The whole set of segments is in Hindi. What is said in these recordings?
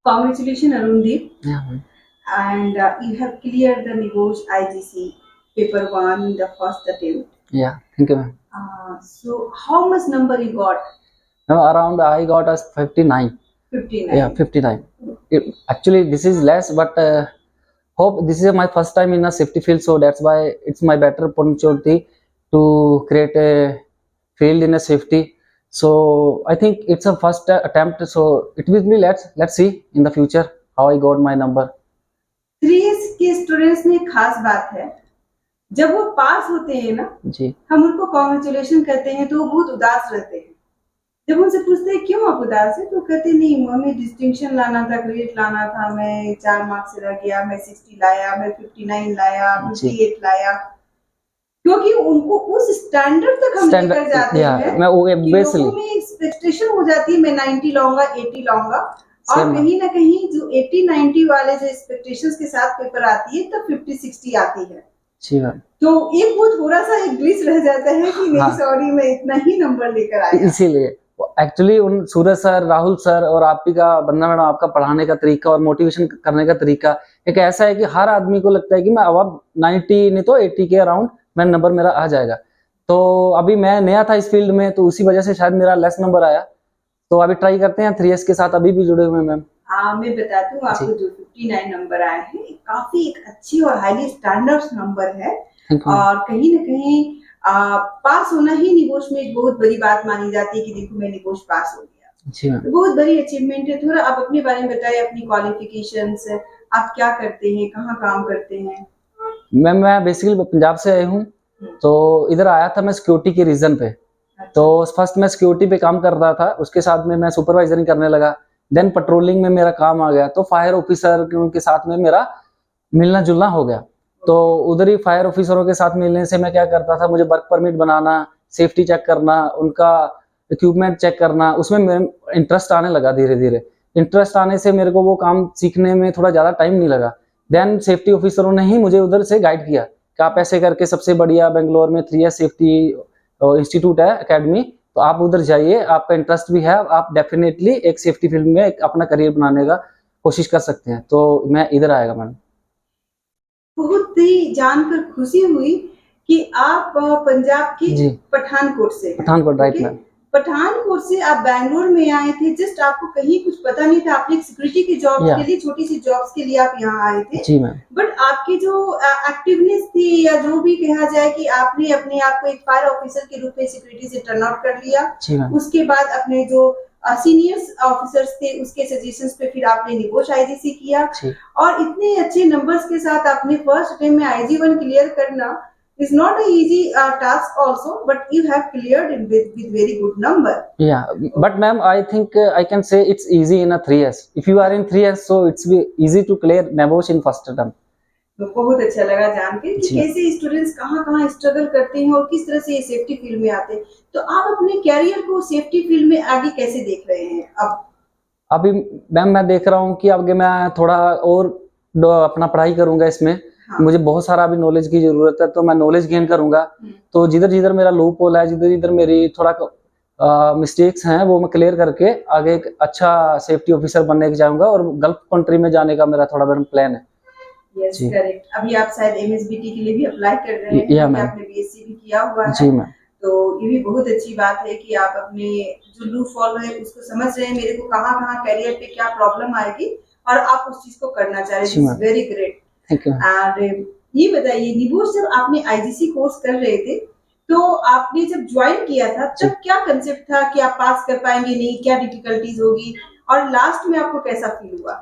Congratulations, Arundeep. Yeah, ma'am. And you have cleared the NIVOS IGC paper 1 in the first attempt. Yeah, thank you, ma'am. So how much number you got? Ma'am, around I got as 59. 59. Yeah, 59. Actually, this is less, but hope this is my first time in a safety field, so that's why it's my better opportunity to create a field in a safety. So I think it's a first attempt. So it will be let's see in the future how I got my number. 3S के स्टूडेंट्स में एक खास बात है, जब वो पास होते हैं ना जी, हम उनको कॉन्ग्रेचुलेशन कहते हैं तो वो बहुत उदास रहते हैं। जब उनसे पूछते हैं क्यों आप उदास है, तो कहते नहीं हमें डिस्टिंक्शन लाना था, ग्रेड लाना था, मैं 4 मार्क्स से रह गया, मैं 60 लाया, मैं 59 लाया, 58 लाया, क्योंकि उनको उस स्टैंडर्ड तक हम लेकर जाते हैं मैं वो लोगों में एक्सपेक्टेशन हो जाती है मैं 90 लाऊंगा, 80 लाऊंगा, और कहीं ना कहीं जो 80-90 वाले जो एक्सपेक्टेशंस के साथ पेपर आती है तब 50-60 आती है। तो एक वो थोड़ा सा एक ग्लिच रह जाता है कि नहीं सॉरी मैं इतना ही नंबर लेकर आया। इसीलिए एक्चुअली उन सूरज सर, राहुल सर और आपकी का वंदना मैडम, आपका पढ़ाने का तरीका और मोटिवेशन करने का तरीका एक ऐसा है कि हर आदमी को लगता है कि मैं अब 90 नहीं तो 80 के अराउंड मैं नंबर मेरा आ जाएगा। तो अभी मैं नया था इस फील्ड में, तो उसी वजह से शायद मेरा लेस नंबर आया। तो अभी ट्राई करते हैं 3S के साथ अभी भी जुड़े हुए मैम। मैं बताती हूँ आपको जो 59 नंबर आए हैं काफी एक अच्छी और हाईली स्टैंडर्ड नंबर है, और कहीं ना कहीं पास होना ही निवोश में एक बहुत बड़ी बात मानी जाती है कि देखो मैं निवोश पास हो गया, तो बहुत बड़ी अचीवमेंट है। थोड़ा आप अपने बारे में बताइए, अपनी क्वालिफिकेशंस, आप क्या करते हैं, कहाँ काम करते हैं? मैम मैं बेसिकली पंजाब से आया हूँ, तो इधर आया था मैं सिक्योरिटी के रीजन पे। तो फर्स्ट मैं सिक्योरिटी पे काम कर रहा था, उसके साथ में मैं सुपरवाइजरिंग करने लगा, देन पेट्रोलिंग में मेरा काम आ गया, तो फायर ऑफिसर के साथ में मेरा मिलना जुलना हो गया। तो उधर ही फायर ऑफिसरों के साथ मिलने से मैं क्या करता था, मुझे वर्क परमिट बनाना, सेफ्टी चेक करना, उनका इक्विपमेंट चेक करना, उसमें मेरा इंटरेस्ट आने लगा। धीरे धीरे इंटरेस्ट आने से मेरे को वो काम सीखने में थोड़ा ज्यादा टाइम नहीं लगा। देन सेफ्टी ऑफिसरों ने ही मुझे उधर से गाइड किया कि आप ऐसे करके सबसे बढ़िया बेंगलोर में 3S सेफ्टी इंस्टीट्यूट है, एकेडमी, तो आप उधर जाइए, आपका इंटरेस्ट भी है, आप डेफिनेटली एक सेफ्टी फील्ड में एक अपना करियर बनाने का कोशिश कर सकते हैं। तो मैं इधर आएगा मैडम। बहुत ही जानकर खुशी हुई कि आप पंजाब के पठानकोट से, पठानकोट, राइट मैम, पठानकोट से आप बैंगलोर में आए थे। जस्ट आपको कहीं कुछ पता नहीं था, आपने सिक्योरिटी की जॉब के लिए, छोटी सी जॉब्स के लिए आप यहाँ आए थे। जी मैम। बट आपकी जो एक्टिवनेस थी या जो भी कहा जाए कि आपने अपने आप को एक फायर ऑफिसर के रूप में सिक्योरिटी से टर्न आउट कर लिया। उसके बाद अपने जो सीनियर्स ऑफिसर्स थे उसके सजेशंस पे फिर आपने निवोश IGC किया, और इतने अच्छे नंबर्स के साथ आपने फर्स्ट अटेम्प्ट में IG1 क्लियर करना is not an easy task also, but you have cleared it with very good number. Yeah, but ma'am, I think I can say it's easy in a 3S. If you are in 3S, so it's easy to clear NIVOS in first attempt. तो बहुत अच्छा लगा जान के कि कैसे स्टूडेंट्स कहाँ स्ट्रगल करते हैं और किस तरह से ये सेफ्टी फील्ड में आते हैं। तो आप अपने कैरियर को सेफ्टी फील्ड में आगे कैसे देख रहे हैं? अभी मैम मैं देख रहा हूँ कि आगे मैं थोड़ा और अपना पढ़ाई करूंगा इसमें। मुझे बहुत सारा अभी नॉलेज की जरूरत है, तो मैं नॉलेज गेन करूंगा। तो जिधर जिधर मेरा लूप होल है, जिधर जिधर मेरी थोड़ा मिस्टेक्स हैं, वो मैं क्लियर करके आगे एक अच्छा सेफ्टी ऑफिसर बनने के जाऊंगा, और गल्फ कंट्री में जाने का मेरा थोड़ा बड़ा प्लान है। Yes, correct. अभी आप शायद MSBT के लिए भी अप्लाई कर रहे हैं, आपने BSc भी किया हुआ है। जी मैम। तो ये भी बहुत अच्छी बात है कि आप अपने जो लूप होल है उसको समझ रहे हैं, मेरे को कहाँ करियर पे क्या प्रॉब्लम आएगी, और आप उस चीज को करना चाह रहे हैं। Very great. और ये बताइए, निवोश जब आपने IGC कोर्स कर रहे थे, तो आपने जब ज्वाइन किया था तब क्या कंसेप्ट था कि आप पास कर पाएंगे नहीं, क्या डिफिकल्टीज होगी, और लास्ट में आपको कैसा फील हुआ?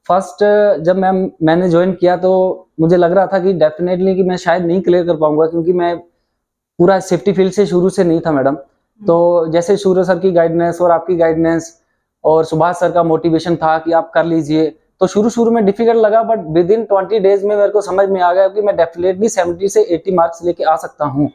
फर्स्ट जब मैंने ज्वाइन किया तो मुझे लग रहा था कि डेफिनेटली कि मैं शायद नहीं क्लियर कर पाऊंगा, क्योंकि मैं पूरा सेफ्टी फील्ड से शुरू से नहीं था मैडम। तो जैसे सूर्य सर की गाइडेंस और आपकी गाइडेंस और सुभाष सर का मोटिवेशन था कि आप कर लीजिए, तो शुरू में डिफिकल्ट लगा, बट विद इन 20 डेज में मेरे को समझ में आ गया कि मैं डेफिनेटली 70 से 80 मार्क्स लेके आ सकता हूँ।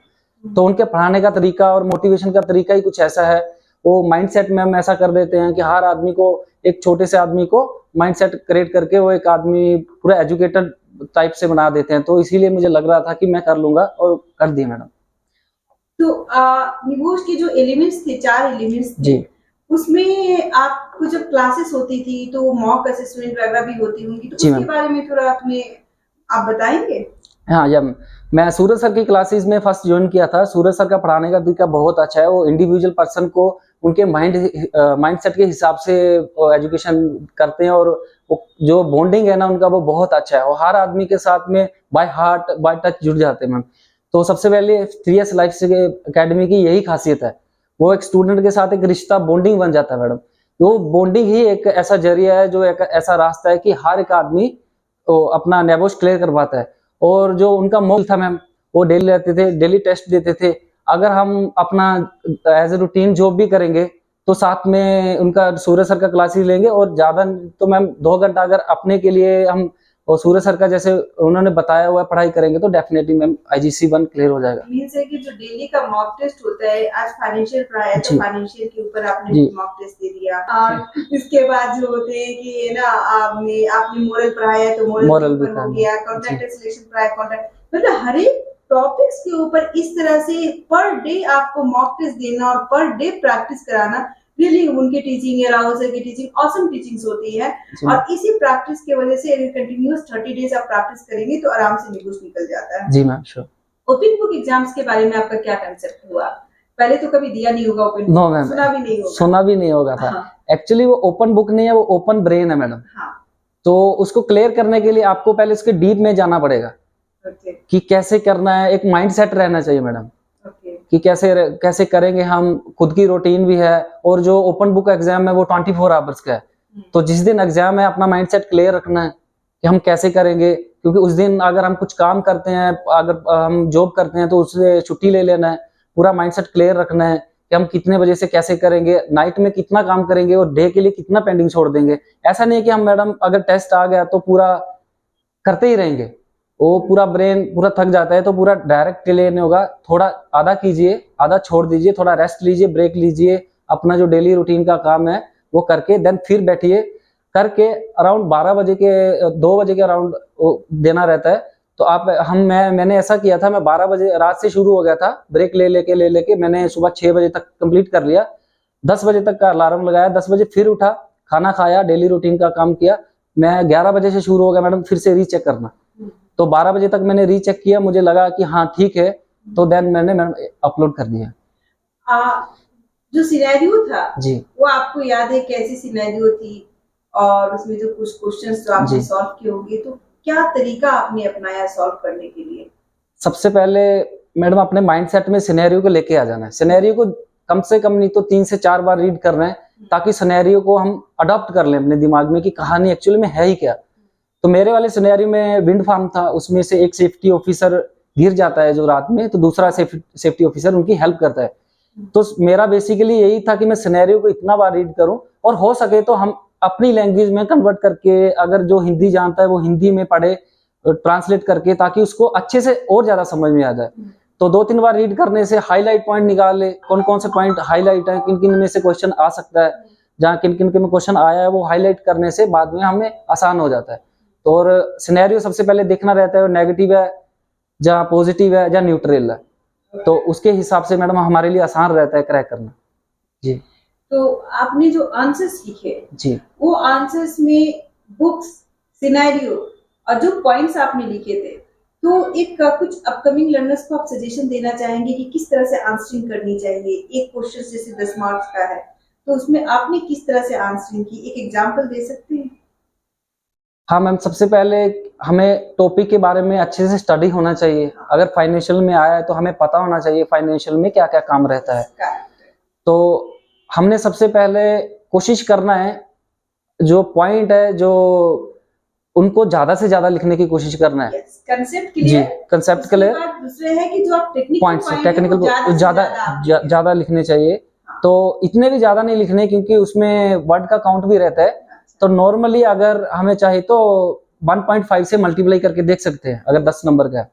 तो उनके पढ़ाने का तरीका और मोटिवेशन का तरीका ही कुछ ऐसा है, वो माइंडसेट में हम ऐसा कर देते हैं कि हर आदमी को, एक छोटे से आदमी को माइंडसेट क्रिएट करके वो एक आदमी पूरा एजुकेटेड टाइप से बना देते हैं। तो इसीलिए मुझे लग रहा था कि मैं कर लूंगा, और कर दिया मैडम। तो निवोश के जो एलिमेंट्स थे, 4 एलिमेंट्स थे, उसमें आपको जब क्लासेस होती थी तो मॉक असेसमेंट वगैरह भी होती होंगी, तो उसके बारे में थोड़ा आप बताएंगे? हाँ, जब मैं सूरज सर की क्लासेस में फर्स्ट ज्वाइन किया था, सूरज सर का पढ़ाने का तरीका बहुत अच्छा है। वो इंडिविजुअल पर्सन को उनके माइंडसेट के हिसाब से एजुकेशन करते हैं, और वो जो बॉन्डिंग है ना उनका, वो बहुत अच्छा है। और हर आदमी के साथ में बाय हार्ट बाय टच जुड़ जाते हैं मैम। तो सबसे पहले 3S लाइफ एकेडमी की यही खासियत है, वो एक स्टूडेंट के साथ एक रिश्ता बॉन्डिंग बन जाता है मैडम। वो बॉन्डिंग ही एक ऐसा जरिया है, जो एक ऐसा रास्ता है कि हर एक आदमी अपना नेबोश क्लियर कर पाता है। और जो उनका मॉक था मैम, वो डेली लेते थे, डेली टेस्ट देते थे। अगर हम अपना एज ए रूटीन जॉब भी करेंगे तो साथ में उनका सूरज सर का क्लासेस लेंगे, और ज्यादा तो मैम 2 घंटा अगर अपने के लिए हम और सूरज सर का जैसे उन्होंने बताया हुआ पढ़ाई करेंगे तो डेफिनेटली मैम IGC 1 क्लियर हो जाएगा। मींस है कि जो डेली का मॉक टेस्ट होता है, आज फाइनेंशियल पढ़ाया तो फाइनेंशियल के ऊपर आपने मॉक टेस्ट दे दिया, और इसके बाद जो होते हैं कि ना आपने मोरल पढ़ाया तो मोरल के ऊपर हो गया, कॉन्ट्रैक्ट सिलेक्शन पढ़ाया कॉन्ट्रैक्ट, मतलब हर एक टॉपिक्स के ऊपर इस तरह से पर डे आपको मॉक टेस्ट देना और पर डे प्रैक्टिस कराना, रियली उनकी टीचिंग या राहुल सर की टीचिंग ऑसम टीचिंग्स होती है। और इसी प्रैक्टिस की वजह से अगर कंटिन्यूअस 30 डेज आप प्रैक्टिस करेंगे तो आराम से निगुस निकल जाता है। जी ma'am, sure. Open book exams के बारे में आपका क्या कांसेप्ट हुआ? पहले तो कभी दिया नहीं होगा ओपन बुक? नो मैम, सुना भी नहीं होगा था। एक्चुअली वो ओपन बुक नहीं है, वो ओपन ब्रेन है मैडम। तो उसको क्लियर करने के लिए आपको पहले उसके डीप में जाना पड़ेगा कि कैसे करना है। एक माइंड सेट रहना चाहिए मैडम कि कैसे करेंगे हम। खुद की रूटीन भी है, और जो ओपन बुक एग्जाम है वो 24 आवर्स का है। तो जिस दिन एग्जाम है अपना माइंडसेट क्लियर रखना है कि हम कैसे करेंगे, क्योंकि उस दिन अगर हम कुछ काम करते हैं, अगर हम जॉब करते हैं तो उससे छुट्टी ले लेना है। पूरा माइंडसेट क्लियर रखना है कि हम कितने बजे से कैसे करेंगे, नाइट में कितना काम करेंगे और डे के लिए कितना पेंडिंग छोड़ देंगे। ऐसा नहीं है कि हम मैडम अगर टेस्ट आ गया तो पूरा करते ही रहेंगे, वो पूरा ब्रेन पूरा थक जाता है। तो पूरा डायरेक्ट ले नहीं होगा, थोड़ा आधा कीजिए, आधा छोड़ दीजिए, थोड़ा रेस्ट लीजिए, ब्रेक लीजिए, अपना जो डेली रूटीन का काम है वो करके देन फिर बैठिए। करके अराउंड 12 बजे के 2 बजे के अराउंड देना रहता है। तो मैंने ऐसा किया था, मैं 12 बजे रात से शुरू हो गया था, ब्रेक ले लेके मैंने सुबह 6 बजे तक कंप्लीट कर लिया। 10 बजे तक का अलार्म लगाया, 10 बजे फिर उठा, खाना खाया, डेली रूटीन का काम किया। मैं 11 बजे से शुरू हो गया मैडम फिर से रीचेक करना। तो 12 बजे तक मैंने रीचेक किया, मुझे लगा कि हाँ ठीक है, तो देन मैंने अपलोड कर दिया। जो सिनेरियो था जी, वो आपको याद है कैसी सिनेरियो थी, और उसमें जो कुछ क्वेश्चंस जो आपने सॉल्व किए होंगे, तो क्या तरीका आपने अपनाया सॉल्व करने के लिए? सबसे पहले मैडम अपने माइंडसेट में सिनेरियो को लेके आ जाना है। सिनेरियो को कम से कम नहीं तो 3 से 4 बार रीड कर रहे हैं, ताकि सिनेरियो को हम अडॉप्ट कर लें अपने दिमाग में कि कहानी एक्चुअली में है ही क्या। तो मेरे वाले सिनेरियो में विंड फार्म था, उसमें से एक सेफ्टी ऑफिसर गिर जाता है जो रात में, तो दूसरा सेफ्टी ऑफिसर उनकी हेल्प करता है। तो मेरा बेसिकली यही था कि मैं सिनेरियो को इतना बार रीड करूं, और हो सके तो हम अपनी लैंग्वेज में कन्वर्ट करके, अगर जो हिंदी जानता है वो हिंदी में पढ़े ट्रांसलेट करके, ताकि उसको अच्छे से और ज्यादा समझ में आ जाए। तो 2-3 बार रीड करने से हाईलाइट पॉइंट निकाले, कौन कौन से पॉइंट हाईलाइट है, किन किन में से क्वेश्चन आ सकता है, जहाँ किन किन में क्वेश्चन आया है वो हाईलाइट करने से बाद में हमें आसान हो जाता है। तो और सिनेरियो सबसे पहले देखना रहता है, नेगेटिव है जहाँ पॉजिटिव है, जहाँ न्यूट्रल है, तो उसके हिसाब से मैडम हमारे लिए आसान रहता है क्रैक करना। जी, तो आपने जो आंसर्स लिखे जी, वो आंसर्स में बुक्स, सिनेरियो और जो पॉइंट्स आपने लिखे थे, तो एक कुछ अपकमिंग लर्नर्स को आप सजेशन देना चाहेंगे कि किस तरह से आंसरिंग करनी चाहिए? एक क्वेश्चन जैसे 10 मार्क्स का है, तो उसमें आपने किस तरह से आंसरिंग की, एक एग्जांपल दे सकते हैं? हाँ मैम, सबसे पहले हमें टॉपिक के बारे में अच्छे से स्टडी होना चाहिए। अगर फाइनेंशियल में आया है तो हमें पता होना चाहिए फाइनेंशियल में क्या क्या काम रहता है। तो हमने सबसे पहले कोशिश करना है, जो पॉइंट है जो उनको ज्यादा से ज्यादा लिखने की कोशिश करना है। कंसेप्ट क्लियर, जी, कंसेप्ट क्लियर। दूसरे है कि जो आप टेक्निकल ज्यादा लिखने चाहिए। तो इतने भी ज्यादा नहीं लिखने, क्योंकि उसमें वर्ड का काउंट भी रहता है। तो नॉर्मली अगर हमें चाहे तो 1.5 से मल्टीप्लाई करके देख सकते हैं, अगर 10 नंबर का है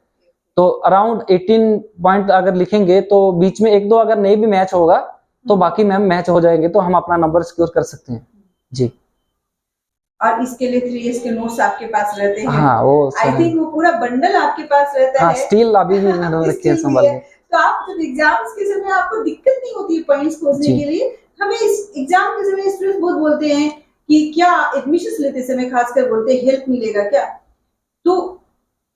तो अराउंड 18 पॉइंट अगर लिखेंगे, तो बीच में 1-2 अगर नहीं भी मैच होगा तो बाकी मैम मैच हो जाएंगे, तो हम अपना नंबर सिक्योर कर सकते हैं। जी, और इसके लिए 3S के नोट्स आपके पास रहते हैं? हाँ, वो आई थिंक वो पूरा बंडल आपके पास रहता है। स्टिल अभी भी मैंने रखे हैं संभाल के। तो आप जब एग्जाम्स के समय आपको दिक्कत नहीं होती है पॉइंट्स खोजने के लिए, हमें इस एग्जाम के समय स्टूडेंट्स बहुत बोलते हैं कि क्या एडमिशन लेते समय खासकर बोलते हैं हेल्प मिलेगा क्या, तो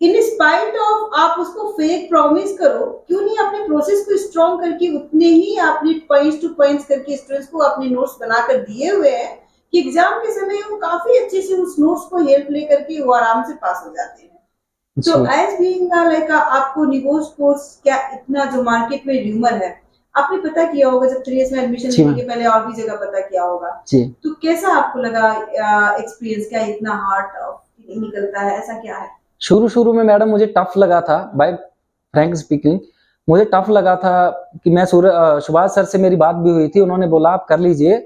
इन स्पाइट ऑफ आप उसको फेक प्रॉमिस करो, क्यों नहीं अपने प्रोसेस को स्ट्रॉन्ग करके उतने ही आपने पॉइंट्स टू पॉइंट्स करके स्टूडेंट्स को अपने नोट्स बनाकर दिए हुए हैं कि एग्जाम के समय वो काफी अच्छे से उस नोट्स को हेल्प लेकर के वो आराम से पास हो जाते हैं। तो एज बीइंग लाइक आपको निगोज कोर्स क्या इतना जो मार्केट में र्यूमर है, आपने पता किया होगा जब 3 में एडमिशन लेने के पहले और भी जगह पता किया होगा, तो कैसा आपको लगा एक्सपीरियंस, क्या इतना हार्ड निकलता है, ऐसा क्या है? शुरू में मैडम मुझे टफ लगा था, बाय फ्रैंक स्पीकिंग मुझे टफ लगा था कि मैं सुभाष सर से मेरी बात भी हुई थी, उन्होंने बोला आप कर लीजिए,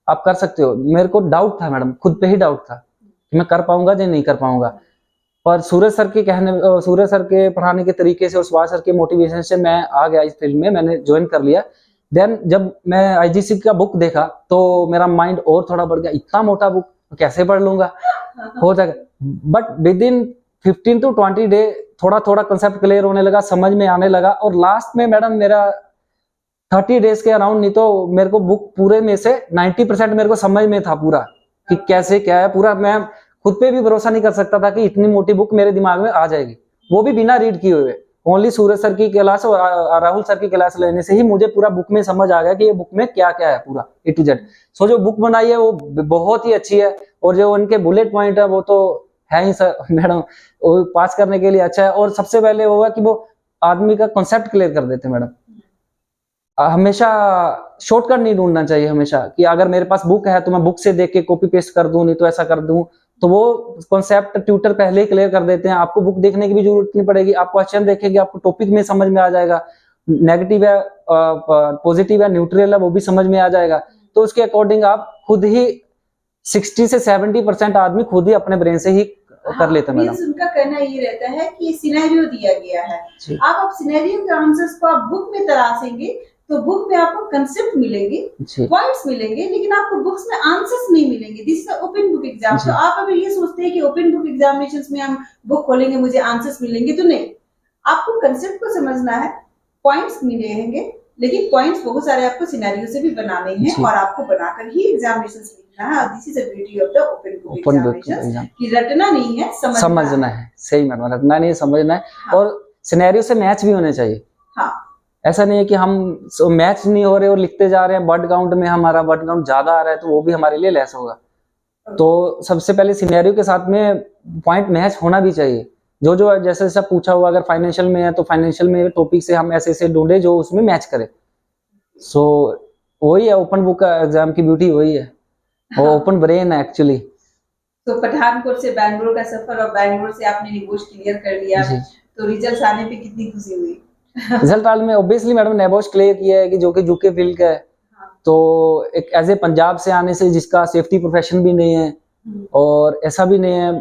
आप कर सकते हो। मेरे को डाउट था मैडम, खुद पे ही डाउट था कि मैं कर पाऊंगा या नहीं कर पाऊंगा, पर सूरज सर के पढ़ाने के तरीके से और सुभाष सर के मोटिवेशन से मैं आ गया इस फील्ड में, मैंने ज्वाइन कर लिया। देन जब मैं आईजीसी का बुक देखा तो मेरा माइंड और थोड़ा बढ़ गया, इतना मोटा बुक कैसे पढ़ लूंगा, हो जाएगा। But with in 15 to 20 day थोड़ा थोड़ा कंसेप्ट क्लियर होने लगा, समझ में आने लगा, और लास्ट में मैडम मेरा 30 डेज के अराउंड, नहीं तो मेरे को बुक पूरे में से 90% मेरे को समझ में था पूरा कि कैसे क्या है पूरा। मैं खुद पे भी भरोसा नहीं कर सकता था कि इतनी मोटी बुक मेरे दिमाग में आ जाएगी, वो भी बिना रीड किए हुए। ओनली सूरज सर की क्लास और राहुल सर की क्लास लेने से ही मुझे पूरा बुक में समझ आ गया कि ये बुक में क्या क्या है पूरा A to Z। सो जो बुक बनाई है वो बहुत ही अच्छी है, और जो उनके बुलेट पॉइंट है वो तो है ही सर मैडम, वो पास करने के लिए अच्छा है। और सबसे पहले वो है कि वो आदमी का कॉन्सेप्ट क्लियर कर देते हैं मैडम। हमेशा शॉर्टकट नहीं ढूंढना चाहिए हमेशा, कि अगर मेरे पास बुक है तो मैं बुक से देख के कॉपी पेस्ट कर दूं, नहीं तो ऐसा कर दूं, तो वो कॉन्सेप्ट ट्यूटर पहले ही क्लियर कर देते हैं। आपको बुक देखने की भी जरूरत नहीं पड़ेगी, आप क्वेश्चन देखेंगे आपको टॉपिक में समझ में आ जाएगा, नेगेटिव है पॉजिटिव है न्यूट्रल है वो भी समझ में आ जाएगा। तो उसके अकॉर्डिंग आप खुद ही 60 से 70% आदमी खुद ही अपने ब्रेन से ही कर लेते हैं मैडम। उनका कहना ये रहता है कि सिनेरियो दिया गया है, आप सिनेरियो के आंसर्स को आप बुक में तराशेंगे तो बुक में आपको कंसेप्ट मिलेंगे, पॉइंट्स मिलेंगे, लेकिन आपको बुक्स में आंसर्स नहीं मिलेंगे। This is open book exam. तो आप अगर ये सोचते हैं कि ओपन बुक एग्जामिनेशंस में हम बुक खोलेंगे मुझे आंसर्स मिलेंगे, तो नहीं, आपको कंसेप्ट को समझना है, पॉइंट्स मिलेंगे, लेकिन पॉइंट्स बहुत सारे आपको सिनेरियो से भी बनाने हैं और आपको बनाकर ही एग्जामिनेशंस लिखना है। This is the beauty of the open book examinations, कि रटना नहीं है, समझना है। सही मैडम, रटना नहीं समझना है। हाँ। और सिनेरियो से मैच भी होने चाहिए। हाँ, ऐसा नहीं है कि हम मैच नहीं हो रहे और लिखते जा रहे हैं, वर्ड काउंट में हमारा वर्ड काउंट ज्यादा आ रहा है तो वो भी हमारे लिए लेस होगा। तो सबसे पहले सिनेरियो के साथ में पॉइंट मैच होना भी चाहिए। जो जो जैसे जैसा पूछा हुआ, अगर फाइनेंशियल में है तो फाइनेंशियल में टॉपिक से हम ऐसे ऐसे ढूंढे जो उसमें मैच करे। सो वही है ओपन बुक का एग्जाम की ब्यूटी, वही है, वो ओपन ब्रेन है एक्चुअली। तो पठानकोट से बैंगलोर का सफर और बैंगलोर से आपने निगोश क्लियर कर लिया, तो रिजल्ट आने पे कितनी खुशी हुई? रिजल्ट आने में ऑब्वियसली मैडम नेबोश क्लियर किया है कि जो कि यूके फील्ड का है। हाँ। तो एक एज ए पंजाब से आने से जिसका सेफ्टी प्रोफेशन भी नहीं है और ऐसा भी नहीं है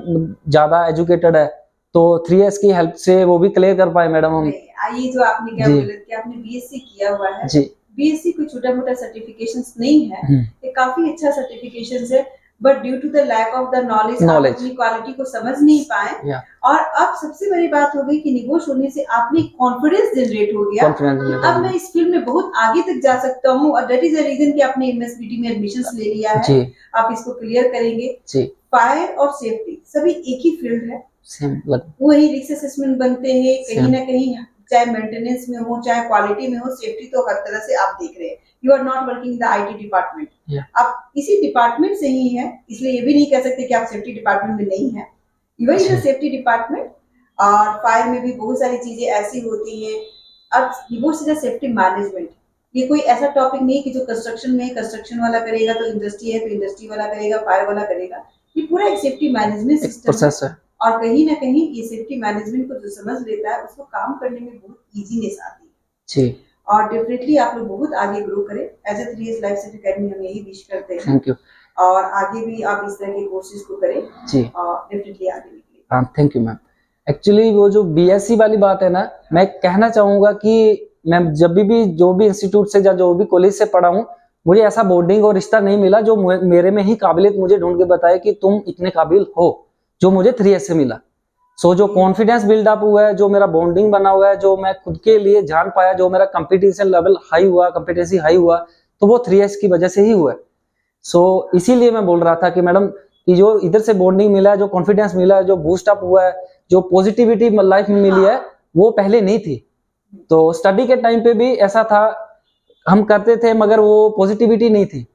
ज्यादा एजुकेटेड है, तो 3S की हेल्प से वो भी क्लियर कर पाए मैडम हम। ये जो आपने क्या बोला कि आपने बीएससी किया हुआ है जी, बीएससी कोई छोटा मोटा सर्टिफिकेशंस नहीं है, ये काफी अच्छा सर्टिफिकेशंस है, but due to the lack of the knowledge अपनी क्वालिटी को समझ नहीं पाए। और अब सबसे बड़ी बात हो गई कि निगोश होने से आप में कॉन्फिडेंस जनरेट हो गया कि अब मैं इस फील्ड में बहुत आगे तक जा सकता हूँ, और दैट इज द रीजन कि आपने एमएसबीटी में एडमिशंस ले लिया है, आप इसको क्लियर करेंगे। फायर और सेफ्टी सभी एक ही फील्ड है, वही रिस्क असेसमेंट बनते हैं कहीं ना कहीं, चाहे मेंटेनेंस में हो चाहे क्वालिटी में हो, सेफ्टी तो हर तरह से आप देख रहे हैं। You are not working in the IT department, आप इसी डिपार्टमेंट से ही है, इसलिए ये भी नहीं कह सकते कि आप सेफ्टी डिपार्टमेंट में नहीं है, you are in safety department. और फायर में भी बहुत सारी चीजें ऐसी होती हैं। अब निगोश इज सेफ्टी मैनेजमेंट, ये कोई ऐसा टॉपिक नहीं कि जो कंस्ट्रक्शन में कंस्ट्रक्शन वाला करेगा तो इंडस्ट्री है तो इंडस्ट्री वाला करेगा, फायर वाला करेगा, ये पूरा एक सेफ्टी मैनेजमेंट सिस्टम है। और कहीं ना कहीं ये सेफ्टी मैनेजमेंट को जो समझ लेता है उसको काम करने में बहुत इजीनेस आती है। और डेफिनेटली आप लोग बहुत आगे ग्रो करें। As a 3S life set academy हम यही विश करते हैं। Thank you. और आगे भी आप इस तरह के कोर्सेज को करें जी, और डेफिनेटली आगे निकलें। हाँ, थैंक यू मैम। एक्चुअली वो जो बीएससी वाली बात है ना, मैं कहना चाहूंगा कि मैं जब भी जो भी इंस्टीट्यूट से या जो भी कॉलेज से पढ़ा हूँ, मुझे ऐसा बोर्डिंग और रिश्ता नहीं मिला जो मेरे में ही काबिलियत मुझे ढूंढ के बताए कि तुम इतने काबिल हो, जो मुझे 3S से मिला। सो जो कॉन्फिडेंस बिल्डअप हुआ है, जो मेरा बॉन्डिंग बना हुआ है, जो मैं खुद के लिए जान पाया, जो मेरा कंपटीशन लेवल हाई हुआ, कंपिटेंसी हाई हुआ, तो वो 3S की वजह से ही हुआ है। सो इसीलिए मैं बोल रहा था कि मैडम कि जो इधर से बॉन्डिंग मिला है, जो कॉन्फिडेंस मिला है, जो बूस्ट अप हुआ है, जो पॉजिटिविटी लाइफ में मिली है, वो पहले नहीं थी। तो स्टडी के टाइम पे भी ऐसा था, हम करते थे मगर वो पॉजिटिविटी नहीं थी,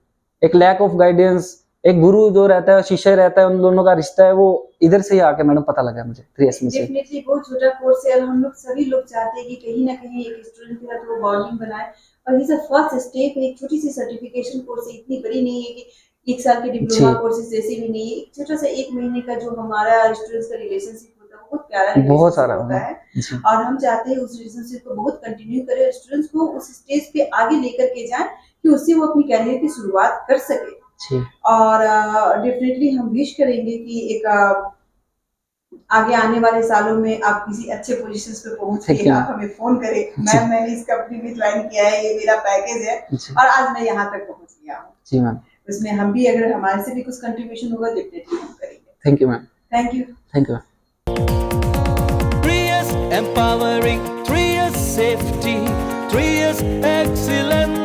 एक लैक ऑफ गाइडेंस, एक गुरु जो रहता है, शिष्य रहता है, उन दोनों का रिश्ता है, वो इधर से ही आके मैडम पता लगा मुझे 3S में से। डेफिनेटली बहुत छोटा कोर्स है और हम लोग सभी लोग चाहते हैं कि कहीं ना कहीं एक स्टूडेंट के साथ वो बॉन्डिंग बनाए, और ये फर्स्ट स्टेप है, एक छोटी सी सर्टिफिकेशन कोर्स है, इतनी बड़ी नहीं है कि 1 साल के डिप्लोमा कोर्सेज जैसे भी नहीं है, एक छोटा सा 1 महीने का जो हमारा स्टूडेंट्स का रिलेशनशिप होता है वो बहुत प्यारा, बहुत सारा होता है, और हम चाहते हैं उस रिलेशनशिप को बहुत कंटिन्यू करें, स्टूडेंट्स को उस स्टेज पे आगे लेकर के जाएं कि उससे वो अपनी कैरियर की शुरुआत कर सके। और डेफिनेटली हम विश करेंगे कि एक आगे आने वाले सालों में आप किसी अच्छे पोजीशंस पे पहुंच के आप हमें फोन करें, मैम मैंने इस कंपनी में ज्वाइन किया है, ये मेरा पैकेज है और आज मैं यहाँ तक पहुंच गया हूँ। जी मैम, उसमें हम भी अगर हमारे से भी कुछ कंट्रीब्यूशन होगा डेफिनेटली हम करेंगे। Thank you ma'am. Thank you. Thank you. 3S empowering, 3S safety, 3S excellence.